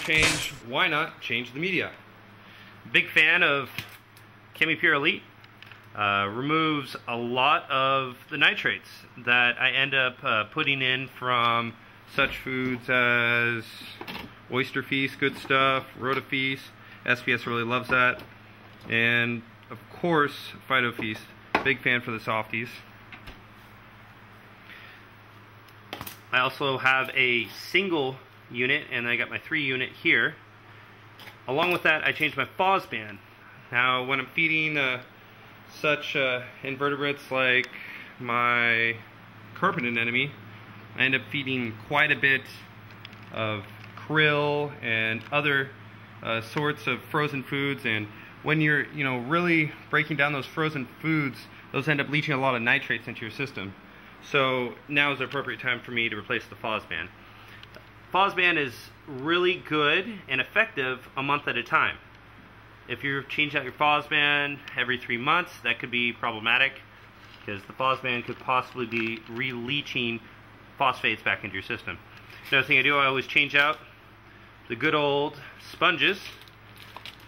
change, why not change the media? Big fan of ChemiPure Elite. Removes a lot of the nitrates that I end up putting in from such foods as Oyster Feast, good stuff, Rotafeast. SPS really loves that. And of course, Phytofeast. Big fan for the softies. I also have a single unit, and I got my 3 unit here. Along with that, I changed my Fosban. Now, when I'm feeding such invertebrates like my carpet anemone, I end up feeding quite a bit of krill and other sorts of frozen foods. And when you're, really breaking down those frozen foods, those end up leaching a lot of nitrates into your system. So now is the appropriate time for me to replace the Fosban. Fosban is really good and effective a month at a time. If you change out your Fosban every 3 months, that could be problematic because the Fosban could possibly be re-leaching phosphates back into your system. Another thing I do, I always change out the good old sponges.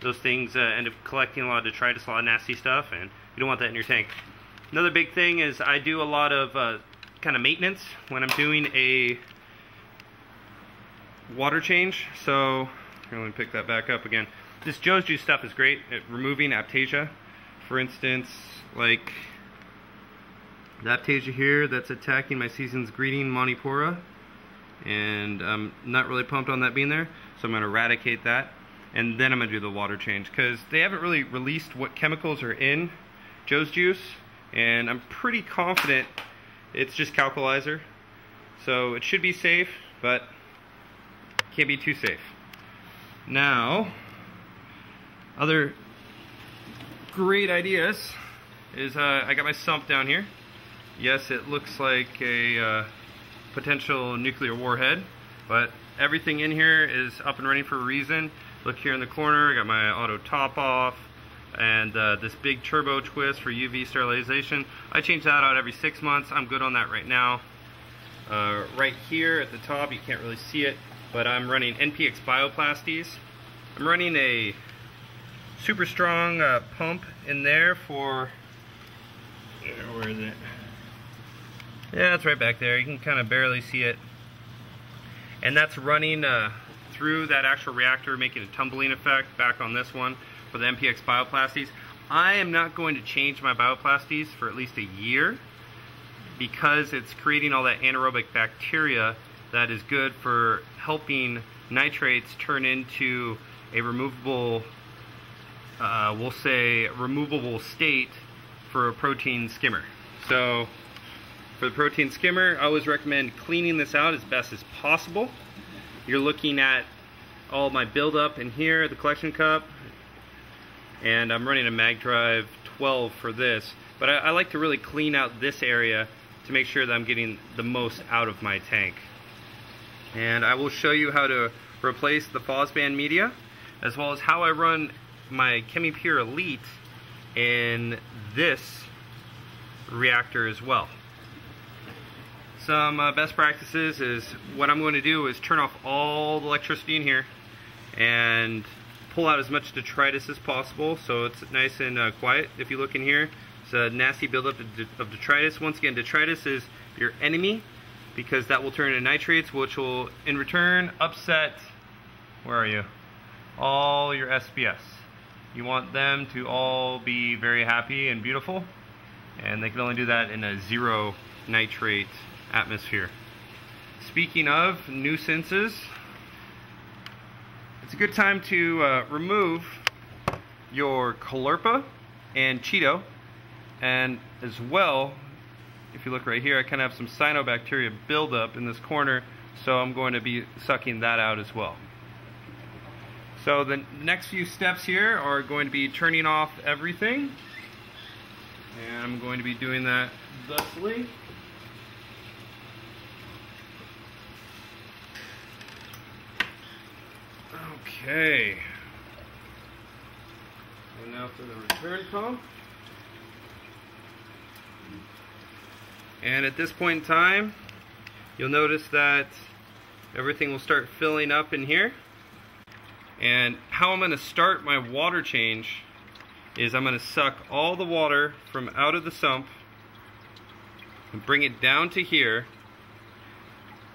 Those things end up collecting a lot of detritus, a lot of nasty stuff, and you don't want that in your tank. Another big thing is I do a lot of kind of maintenance when I'm doing a water change. So let me pick that back up again. This Joe's Juice stuff is great at removing Aiptasia. For instance, like the Aiptasia here that's attacking my season's greeting Montipora, and I'm not really pumped on that being there, so I'm going to eradicate that, and then I'm going to do the water change because they haven't really released what chemicals are in Joe's Juice, and I'm pretty confident it's just Calcolizer, so it should be safe, but can't be too safe. Now, other great ideas is I got my sump down here. Yes, it looks like a potential nuclear warhead, but everything in here is up and running for a reason. Look here in the corner, I got my auto top off and this big turbo twist for UV sterilization. I change that out every 6 months. I'm good on that right now. Right here at the top, you can't really see it, but I'm running NPX Bioplasties. I'm running a super strong pump in there for, where is it? Yeah, it's right back there. You can kind of barely see it. And that's running through that actual reactor, making a tumbling effect back on this one for the NPX Bioplasties. I am not going to change my Bioplasties for at least a year because it's creating all that anaerobic bacteria that is good for helping nitrates turn into a removable, we'll say, removable state for a protein skimmer. So for the protein skimmer, I always recommend cleaning this out as best as possible. You're looking at all my buildup in here, the collection cup, and I'm running a MagDrive 12 for this, but I like to really clean out this area to make sure that I'm getting the most out of my tank. And I will show you how to replace the Fosban media, as well as how I run my ChemiPure Elite in this reactor as well. Some best practices is what I'm going to do is turn off all the electricity in here and pull out as much detritus as possible so it's nice and quiet. If you look in here, it's a nasty buildup of detritus. Once again, detritus is your enemy because that will turn into nitrates, which will in return upset, where are you, all your SPS. You want them to all be very happy and beautiful, and they can only do that in a 0 nitrate atmosphere. Speaking of nuisances, it's a good time to remove your Caulerpa and Cheeto, and as well, if you look right here, I kind of have some cyanobacteria buildup in this corner, so I'm going to be sucking that out as well. So the next few steps here are going to be turning off everything, and I'm going to be doing that thusly. Okay, and now for the return pump. And at this point in time, you'll notice that everything will start filling up in here. And how I'm going to start my water change is I'm going to suck all the water from out of the sump and bring it down to here.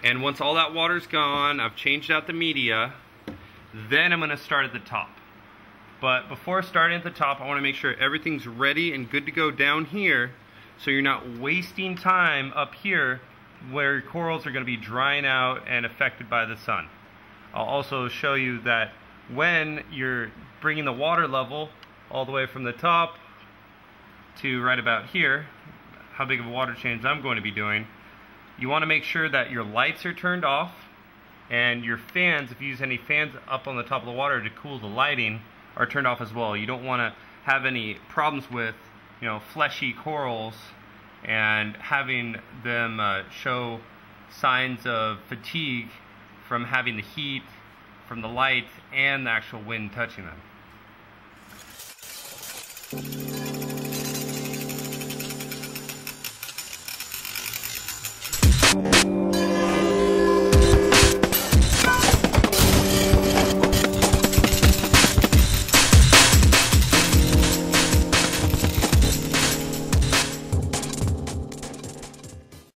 And once all that water's gone, I've changed out the media, then I'm going to start at the top. But before starting at the top, I want to make sure everything's ready and good to go down here, so you're not wasting time up here where your corals are going to be drying out and affected by the sun. I'll also show you that when you're bringing the water level all the way from the top to right about here, how big of a water change I'm going to be doing, you want to make sure that your lights are turned off and your fans, if you use any fans up on the top of the water to cool the lighting, are turned off as well. You don't want to have any problems with, you know, fleshy corals and having them show signs of fatigue from having the heat from the light and the actual wind touching them.